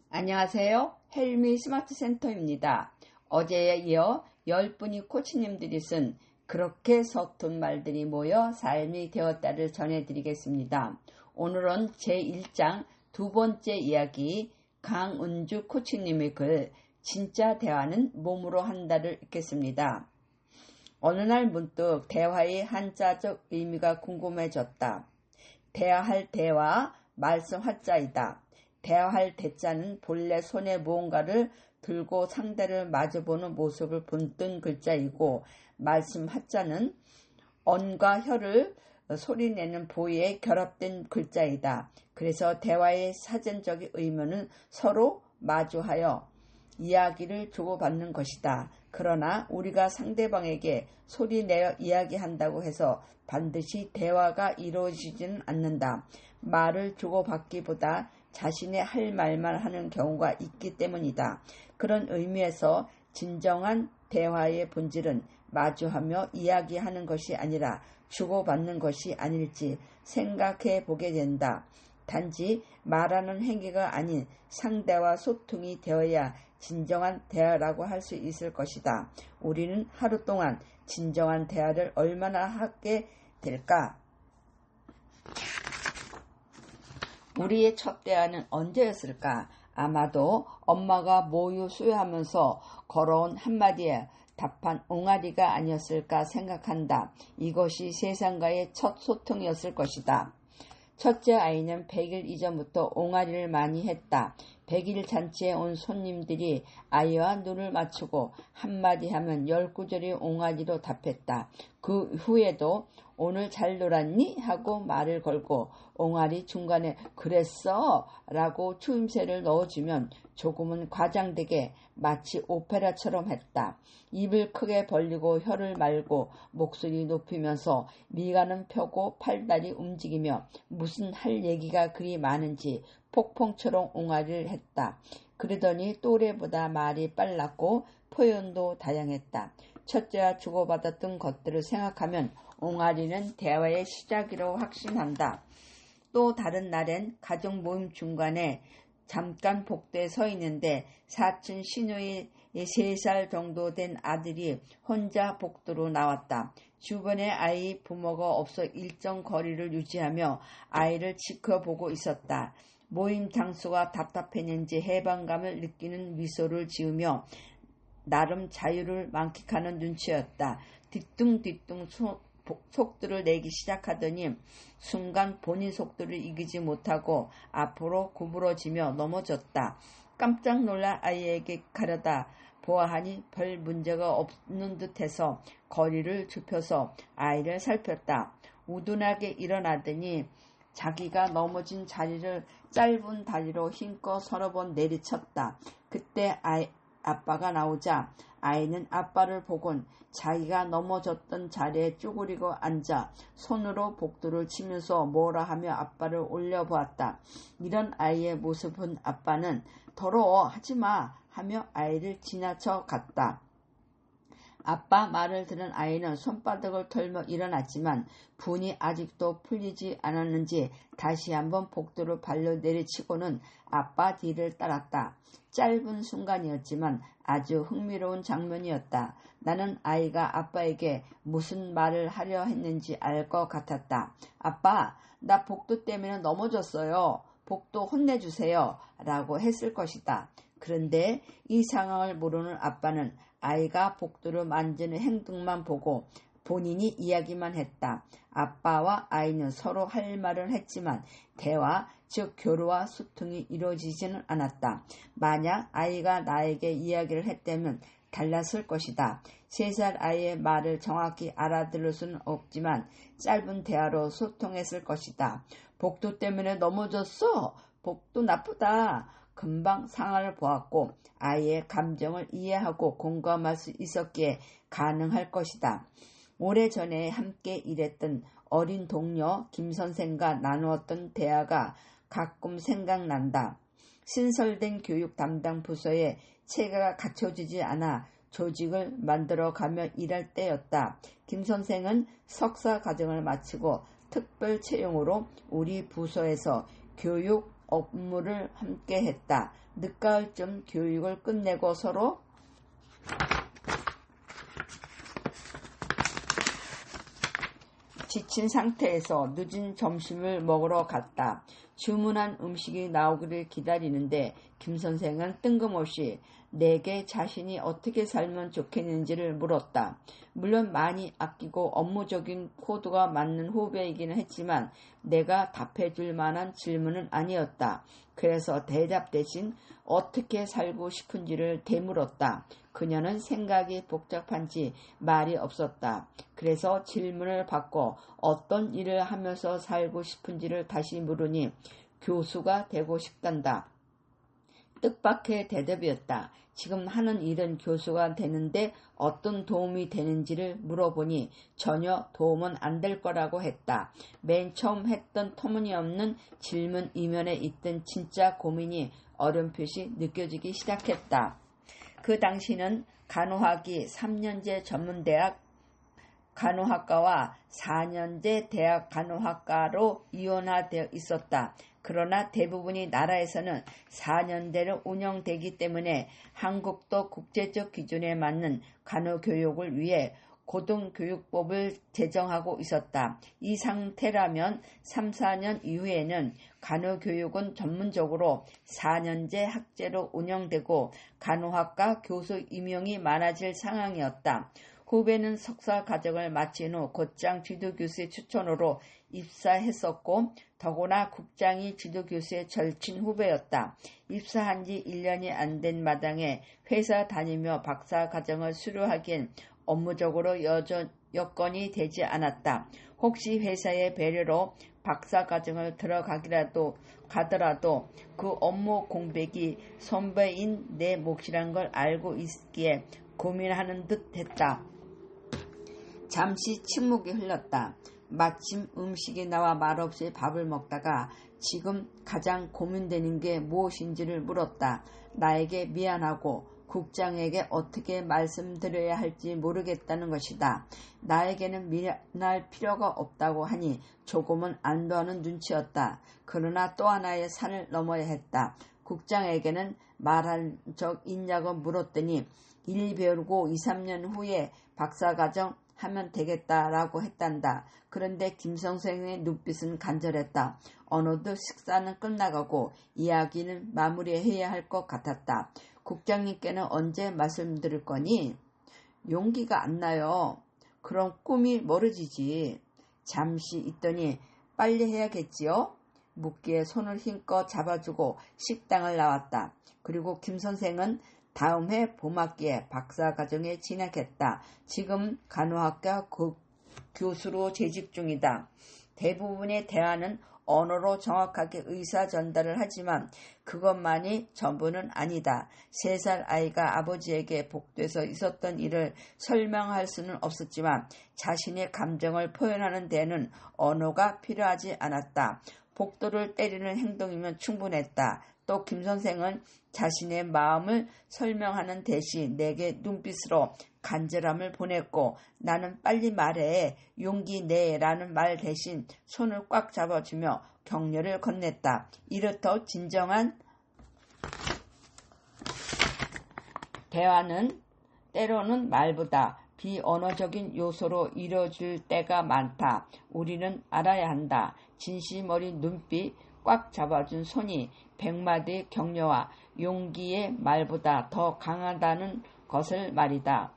안녕하세요. 헬미 스마트 센터입니다. 어제에 이어 10분의 코치님들이 쓴 그렇게 서툰 말들이 모여 삶이 되었다를 전해드리겠습니다. 오늘은 제1장 두 번째 이야기 강은주 코치님의 글 진짜 대화는 몸으로 한다를 읽겠습니다. 어느 날 문득 대화의 한자적 의미가 궁금해졌다. 대화할 대화, 말씀 화자이다. 대화할 대자는 본래 손에 무언가를 들고 상대를 마주보는 모습을 본뜬 글자이고 말씀 화자는 언과 혀를 소리내는 보이에 결합된 글자이다. 그래서 대화의 사전적인 의미는 서로 마주하여 이야기를 주고받는 것이다. 그러나 우리가 상대방에게 소리내어 이야기한다고 해서 반드시 대화가 이루어지지는 않는다. 말을 주고받기보다 자신의 할 말만 하는 경우가 있기 때문이다. 그런 의미에서 진정한 대화의 본질은 마주하며 이야기하는 것이 아니라 주고받는 것이 아닐지 생각해 보게 된다. 단지 말하는 행위가 아닌 상대와 소통이 되어야 진정한 대화라고 할 수 있을 것이다. 우리는 하루 동안 진정한 대화를 얼마나 하게 될까? 우리의 첫 대화는 언제였을까? 아마도 엄마가 모유 수유하면서 걸어온 한마디에 답한 옹알이가 아니었을까 생각한다. 이것이 세상과의 첫 소통이었을 것이다. 첫째 아이는 100일 이전부터 옹알이를 많이 했다. 100일 잔치에 온 손님들이 아이와 눈을 맞추고 한마디 하면 10구절이 옹알이로 답했다. 그 후에도 오늘 잘 놀았니? 하고 말을 걸고 옹알이 중간에 그랬어? 라고 추임새를 넣어주면 조금은 과장되게 마치 오페라처럼 했다. 입을 크게 벌리고 혀를 말고 목소리 높이면서 미간은 펴고 팔다리 움직이며 무슨 할 얘기가 그리 많은지 폭풍처럼 옹알이를 했다. 그러더니 또래보다 말이 빨랐고 표현도 다양했다. 첫째와 주고받았던 것들을 생각하면 옹알이는 대화의 시작이라고 확신한다. 또 다른 날엔 가족 모임 중간에 잠깐 복도에 서 있는데 사촌 신우의 3살 정도 된 아들이 혼자 복도로 나왔다. 주변에 아이 부모가 없어 일정 거리를 유지하며 아이를 지켜보고 있었다. 모임 장소가 답답했는지 해방감을 느끼는 미소를 지으며 나름 자유를 만끽하는 눈치였다. 뒤뚱뒤뚱 속도를 내기 시작하더니 순간 본인 속도를 이기지 못하고 앞으로 구부러지며 넘어졌다. 깜짝 놀라 아이에게 가려다 보아하니 별 문제가 없는 듯해서 거리를 좁혀서 아이를 살폈다. 우둔하게 일어나더니 자기가 넘어진 자리를 짧은 다리로 힘껏 서너 번 내리쳤다. 그때 아빠가 나오자 아이는 아빠를 보곤 자기가 넘어졌던 자리에 쭈그리고 앉아 손으로 복도를 치면서 뭐라 하며 아빠를 올려보았다. 이런 아이의 모습은 아빠는 더러워 하지마 하며 아이를 지나쳐 갔다. 아빠 말을 들은 아이는 손바닥을 털며 일어났지만 분이 아직도 풀리지 않았는지 다시 한번 복도를 발로 내리치고는 아빠 뒤를 따랐다. 짧은 순간이었지만 아주 흥미로운 장면이었다. 나는 아이가 아빠에게 무슨 말을 하려 했는지 알 것 같았다. 아빠, 나 복도 때문에 넘어졌어요. 복도 혼내주세요. 라고 했을 것이다. 그런데 이 상황을 모르는 아빠는 아이가 복도를 만지는 행동만 보고 본인이 이야기만 했다. 아빠와 아이는 서로 할 말을 했지만 대화, 즉 교류와 소통이 이루어지지는 않았다. 만약 아이가 나에게 이야기를 했다면 달랐을 것이다. 3살 아이의 말을 정확히 알아들을 수는 없지만 짧은 대화로 소통했을 것이다. 복도 때문에 넘어졌어? 복도 나쁘다. 금방 상황을 보았고 아이의 감정을 이해하고 공감할 수 있었기에 가능할 것이다. 오래전에 함께 일했던 어린 동료 김 선생과 나누었던 대화가 가끔 생각난다. 신설된 교육 담당 부서에 체계가 갖춰지지 않아 조직을 만들어가며 일할 때였다. 김 선생은 석사 과정을 마치고 특별 채용으로 우리 부서에서 교육 업무를 함께 했다. 늦가을쯤 교육을 끝내고 서로 지친 상태에서 늦은 점심을 먹으러 갔다. 주문한 음식이 나오기를 기다리는데 김 선생은 뜬금없이 내게 자신이 어떻게 살면 좋겠는지를 물었다. 물론 많이 아끼고 업무적인 코드가 맞는 후배이기는 했지만 내가 답해줄 만한 질문은 아니었다. 그래서 대답 대신 어떻게 살고 싶은지를 되물었다. 그녀는 생각이 복잡한지 말이 없었다. 그래서 질문을 바꿔 어떤 일을 하면서 살고 싶은지를 다시 물으니 교수가 되고 싶단다. 뜻밖의 대답이었다. 지금 하는 일은 교수가 되는데 어떤 도움이 되는지를 물어보니 전혀 도움은 안 될 거라고 했다. 맨 처음 했던 터무니없는 질문 이면에 있던 진짜 고민이 어렴풋이 느껴지기 시작했다. 그 당시는 간호학이 3년제 전문대학 간호학과와 4년제 대학 간호학과로 이원화되어 있었다. 그러나 대부분의 나라에서는 4년제로 운영되기 때문에 한국도 국제적 기준에 맞는 간호교육을 위해 고등교육법을 제정하고 있었다. 이 상태라면 3, 4년 이후에는 간호교육은 전문적으로 4년제 학제로 운영되고 간호학과 교수 임용이 많아질 상황이었다. 후배는 석사 과정을 마친 후 곧장 지도교수의 추천으로 입사했었고 더구나 국장이 지도교수의 절친 후배였다. 입사한 지 1년이 안 된 마당에 회사 다니며 박사 과정을 수료하기엔 업무적으로 여건이 되지 않았다. 혹시 회사의 배려로 박사 과정을 가더라도 그 업무 공백이 선배인 내 몫이란 걸 알고 있기에 고민하는 듯 했다. 잠시 침묵이 흘렀다. 마침 음식이 나와 말없이 밥을 먹다가 지금 가장 고민되는 게 무엇인지를 물었다. 나에게 미안하고 국장에게 어떻게 말씀드려야 할지 모르겠다는 것이다. 나에게는 미안할 필요가 없다고 하니 조금은 안도하는 눈치였다. 그러나 또 하나의 산을 넘어야 했다. 국장에게는 말한 적 있냐고 물었더니 일 배우고 2, 3년 후에 박사과정 하면 되겠다라고 했단다. 그런데 김 선생의 눈빛은 간절했다. 어느덧 식사는 끝나가고 이야기는 마무리해야 할 것 같았다. 국장님께는 언제 말씀드릴 거니? 용기가 안 나요. 그럼 꿈이 멀어지지. 잠시 있더니 빨리 해야겠지요? 묻기에 손을 힘껏 잡아주고 식당을 나왔다. 그리고 김 선생은 다음 해 봄학기에 박사과정에 진학했다. 지금 간호학과 교수로 재직 중이다. 대부분의 대화는 언어로 정확하게 의사 전달을 하지만 그것만이 전부는 아니다. 3살 아이가 아버지에게 복돼서 있었던 일을 설명할 수는 없었지만 자신의 감정을 표현하는 데는 언어가 필요하지 않았다. 복도를 때리는 행동이면 충분했다. 또 김 선생은 자신의 마음을 설명하는 대신 내게 눈빛으로 간절함을 보냈고 나는 빨리 말해 용기 내라는 말 대신 손을 꽉 잡아주며 격려를 건넸다. 이렇듯 진정한 대화는 때로는 말보다 비언어적인 요소로 이루어질 때가 많다. 우리는 알아야 한다. 진심 어린 눈빛, 꽉 잡아준 손이 100마디의 격려와 용기의 말보다 더 강하다는 것을 말이다.